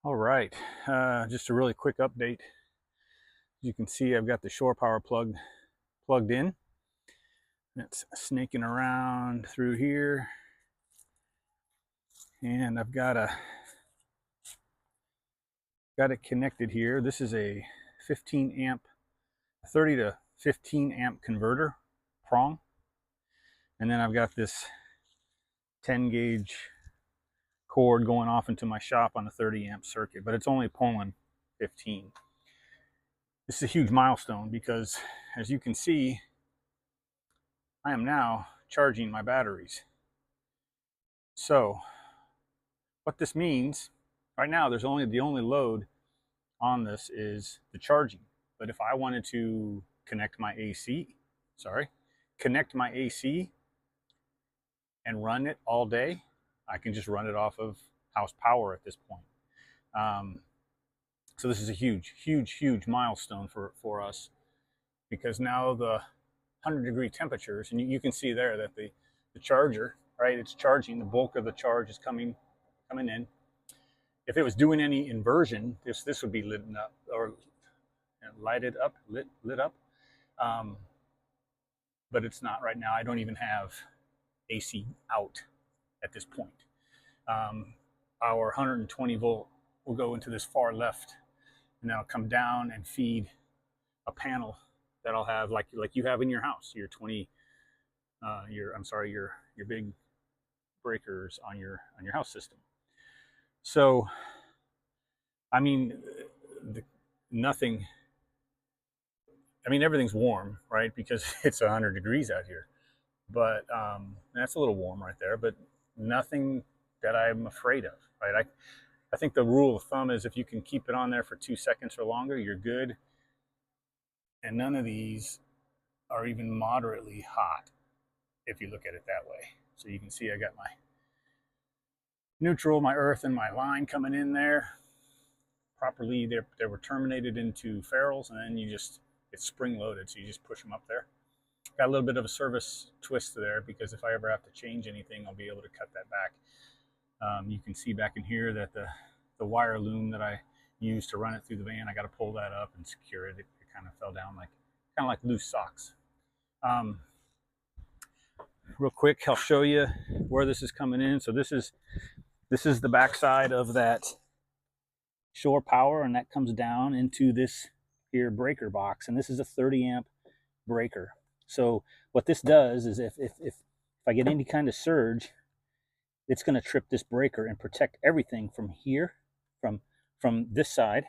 All right, just a really quick update. As you can see, I've got the shore power plug plugged in. It's snaking around through here, and I've got it connected here. This is a 15 amp, 30 to 15 amp converter prong, and then I've got this 10 gauge cord going off into my shop on a 30 amp circuit, but it's only pulling 15. This is a huge milestone because, as you can see, I am now charging my batteries. So what this means, right now there's only the only load on this is the charging. But if I wanted to connect my AC, connect my AC and run it all day, I can just run it off of house power at this point. Um, so this is a huge milestone for us, because now the 100-degree temperatures, and you can see there that the charger, right, it's charging. The bulk of the charge is coming in. If it was doing any inversion, this would be lit up or lighted up, lit up. Um, but it's not right now. I don't even have AC out at this point. Our 120 volt will go into this far left, and that'll come down and feed a panel that I'll have like you have in your house. Your 20, your big breakers on your house system. So, I mean, the, nothing. I mean, everything's warm, right? Because it's 100 degrees out here. But that's a little warm right there. But nothing that I'm afraid of, right? I think the rule of thumb is if you can keep it on there for 2 seconds or longer, you're good. And none of these are even moderately hot if you look at it that way. So you can see I got my neutral, my earth, and my line coming in there properly. They were terminated into ferrules, and then it's spring loaded, so you just push them up there. Got a little bit of a service twist there, because if I ever have to change anything, I'll be able to cut that back. You can see back in here that the wire loom that I used to run it through the van, I got to pull that up and secure it. It kind of fell down kind of like loose socks. Real quick, I'll show you where this is coming in. So this is the backside of that shore power, and that comes down into this here breaker box, and this is a 30 amp breaker. So what this does is if I get any kind of surge, it's going to trip this breaker and protect everything from here, from this side,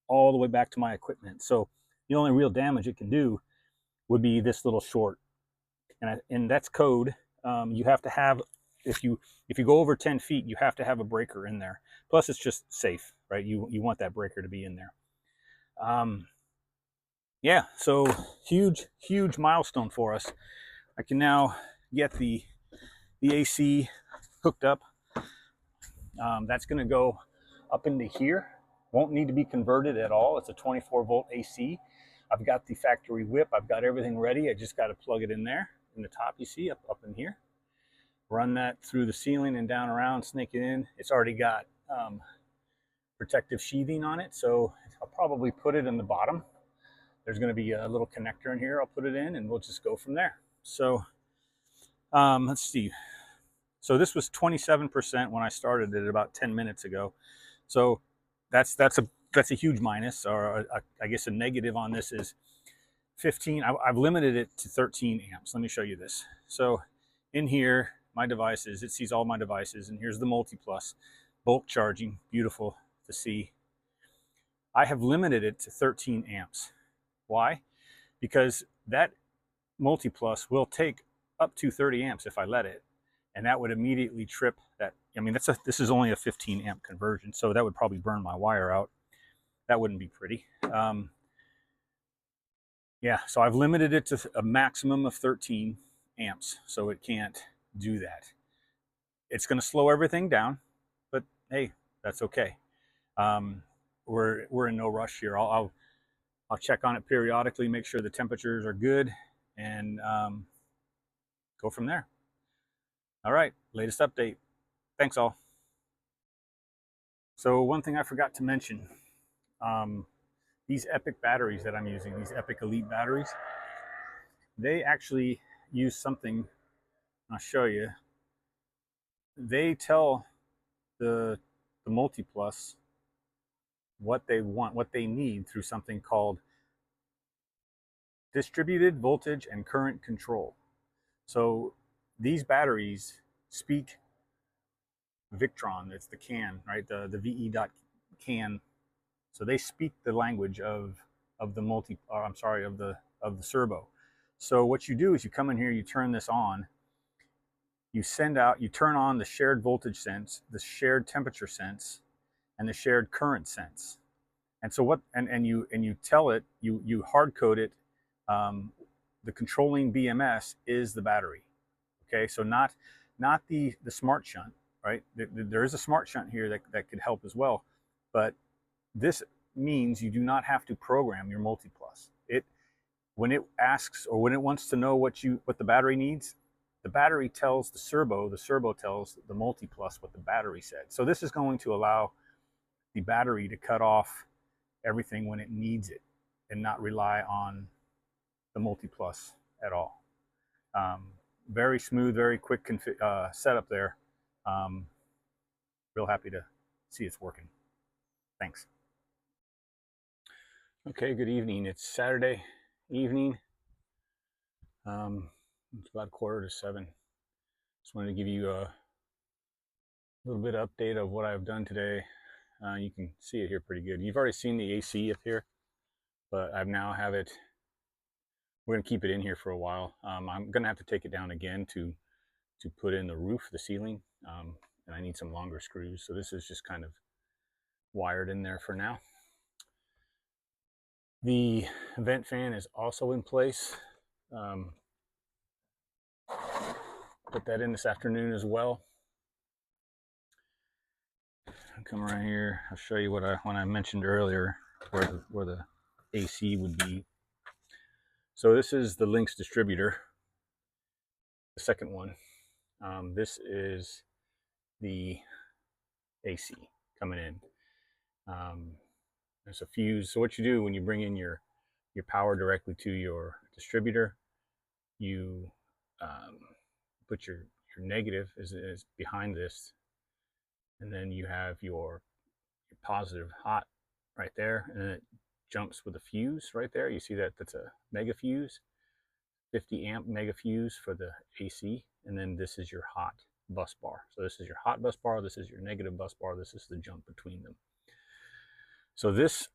all the way back to my equipment. So the only real damage it can do would be this little short, and that's code. You have to have, if you go over 10 feet, you have to have a breaker in there. Plus, it's just safe, right? You want that breaker to be in there. Yeah, so huge milestone for us. I can now get the AC hooked up. That's going to go up into here. Won't need to be converted at all. It's a 24 volt AC. I've got the factory whip. I've got everything ready. I just got to plug it in there in the top. You see up in here. Run that through the ceiling and down around, snake it in. It's already got protective sheathing on it, so I'll probably put it in the bottom. There's going to be a little connector in here. I'll put it in, and we'll just go from there. So let's see. So this was 27% when I started it about 10 minutes ago. So that's a huge minus, or I guess a negative on this is 15. I've limited it to 13 amps. Let me show you this. So in here, my devices, it sees all my devices, and here's the MultiPlus bulk charging. Beautiful to see. I have limited it to 13 amps. Why? Because that MultiPlus will take up to 30 amps if I let it, and that would immediately trip that. I mean, this is only a 15 amp conversion, so that would probably burn my wire out. That wouldn't be pretty. Yeah, so I've limited it to a maximum of 13 amps, so it can't do that. It's going to slow everything down, but hey, that's okay. We're in no rush here. I'll check on it periodically, make sure the temperatures are good, and go from there. All right, latest update. Thanks all. So one thing I forgot to mention, um, these Epic batteries that I'm using, these Epic Elite batteries, they actually use something. I'll show you. They tell the MultiPlus what they want, what they need through something called distributed voltage and current control. So these batteries speak Victron. It's the CAN, right? The VE dot CAN. So they speak the language of the of the servo. So what you do is you come in here, you turn this on, you turn on the shared voltage sense, the shared temperature sense, and the shared current sense. And so you tell it, you hard code it. The controlling BMS is the battery. Okay, so not the smart shunt, right? There is a smart shunt here that could help as well, but this means you do not have to program your MultiPlus. It when it asks or when it wants to know what the battery needs, the battery tells the servo tells the MultiPlus what the battery said. So this is going to allow the battery to cut off everything when it needs it and not rely on the MultiPlus at all. Very smooth, very quick setup there. Um, Real happy to see it's working. Thanks. Okay, good evening. It's Saturday evening. It's about 6:45. Just wanted to give you a little bit of update of what I've done today. You can see it here pretty good. You've already seen the AC up here, but I now have it. We're going to keep it in here for a while. I'm going to have to take it down again to put in the roof, the ceiling, and I need some longer screws. So this is just kind of wired in there for now. The vent fan is also in place. Put that in this afternoon as well. I'll come around here. I'll show you when I mentioned earlier where the AC would be. So this is the Lynx distributor, the second one. This is the AC coming in. There's a fuse. So what you do when you bring in your power directly to your distributor, you put your negative is behind this, and then you have your positive hot right there, and then it jumps with a fuse right there. You see that that's a mega fuse, 50 amp mega fuse for the AC, and then this is your hot bus bar. So this is your hot bus bar, this is your negative bus bar, this is the jump between them. So this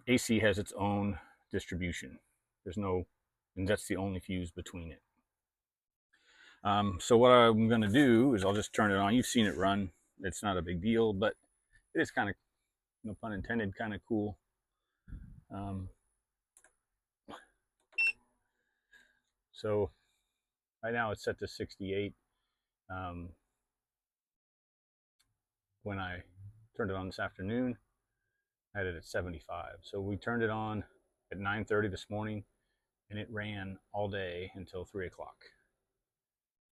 AC has its own distribution. There's no, and that's the only fuse between it. So what I'm going to do is I'll just turn it on. You've seen it run. It's not a big deal, but it is kind of, no pun intended, kind of cool. So right now it's set to 68. When I turned it on this afternoon, I had it at 75. So we turned it on at 9:30 this morning, and it ran all day until 3 o'clock.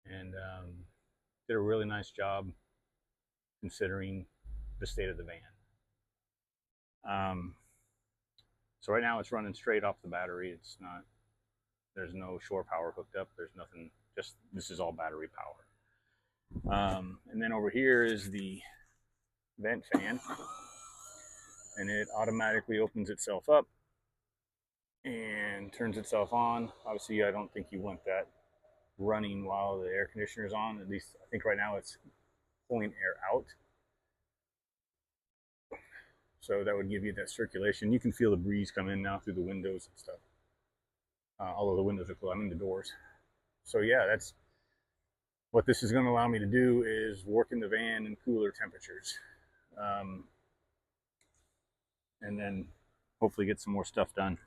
And did a really nice job considering the state of the van. So right now it's running straight off the battery. It's not, there's no shore power hooked up. There's nothing, just this is all battery power. And then over here is the vent fan, and it automatically opens itself up and turns itself on. Obviously, I don't think you want that running while the air conditioner is on. At least I think right now it's pulling air out. So that would give you that circulation. You can feel the breeze come in now through the windows and stuff. Although the windows are closed, I mean the doors. So yeah, that's what this is going to allow me to do, is work in the van in cooler temperatures. And then hopefully get some more stuff done.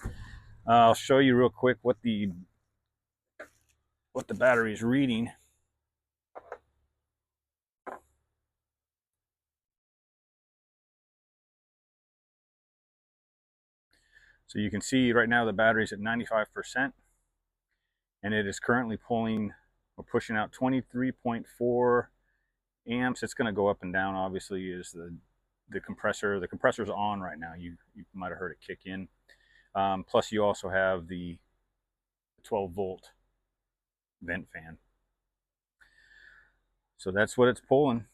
I'll show you real quick what the battery is reading. So you can see right now the battery's at 95%, and it is currently pulling or pushing out 23.4 amps. It's going to go up and down, obviously, as the the compressor's on right now. You might have heard it kick in. Plus you also have the 12-volt vent fan. So that's what it's pulling.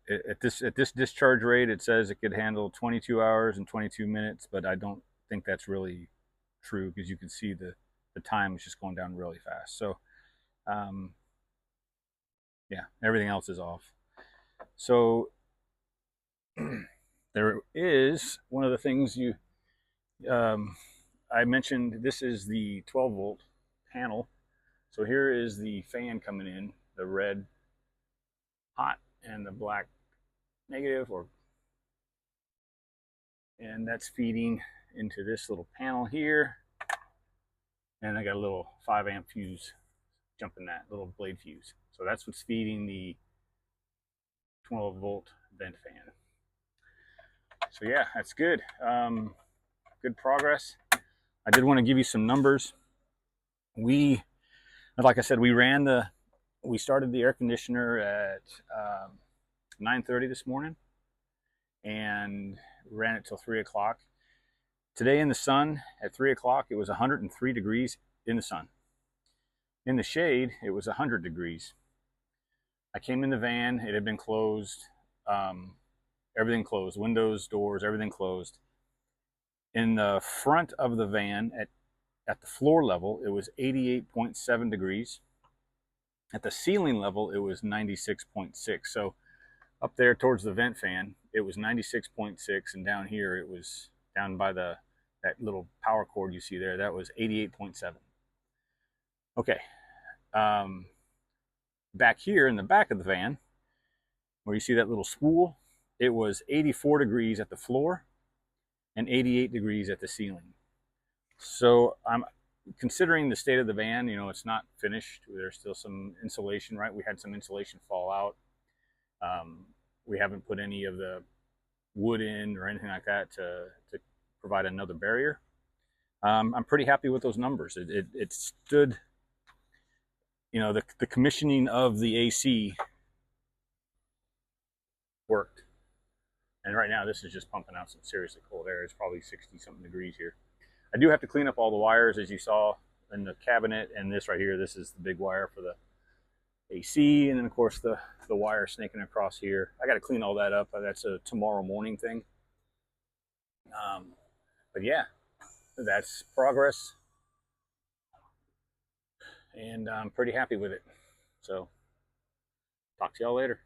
At this discharge rate, it says it could handle 22 hours and 22 minutes, but I don't think that's really true, because you can see the time is just going down really fast. So yeah, everything else is off. So there is one of the things I mentioned. This is the 12-volt panel. So here is the fan coming in, the red hot and the black negative, and that's feeding into this little panel here. And I got a little 5 amp fuse jumping that little blade fuse. So that's what's feeding the 12-volt vent fan. So yeah, that's good. Good progress. I did want to give you some numbers. Like I said, we started the air conditioner at 9:30 this morning, and ran it till 3 o'clock. Today in the sun at 3 o'clock, it was 103 degrees in the sun. In the shade, it was 100 degrees. I came in the van, it had been closed, everything closed, windows, doors, everything closed. In the front of the van, at the floor level, it was 88.7 degrees. At the ceiling level, it was 96.6. So up there towards the vent fan, it was 96.6, and down here, it was down by that little power cord you see there, that was 88.7. Okay. Back here in the back of the van, where you see that little spool, it was 84 degrees at the floor and 88 degrees at the ceiling. So I'm considering the state of the van, it's not finished. There's still some insulation, right? We had some insulation fall out. We haven't put any of the wood in or anything like that to provide another barrier. I'm pretty happy with those numbers. It stood, the commissioning of the AC worked. And right now, this is just pumping out some seriously cold air. It's probably 60-something degrees here. I do have to clean up all the wires, as you saw in the cabinet, and this right here, this is the big wire for the AC, and then of course the wire snaking across here. I got to clean all that up. That's a tomorrow morning thing. But yeah, that's progress, and I'm pretty happy with it. So talk to y'all later.